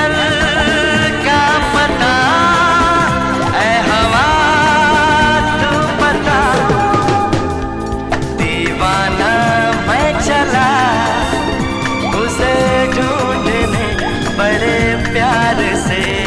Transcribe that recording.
घर का पता, ऐ हवा तू बता। दीवाना मैं चला उसे ढूंढने बड़े प्यार से।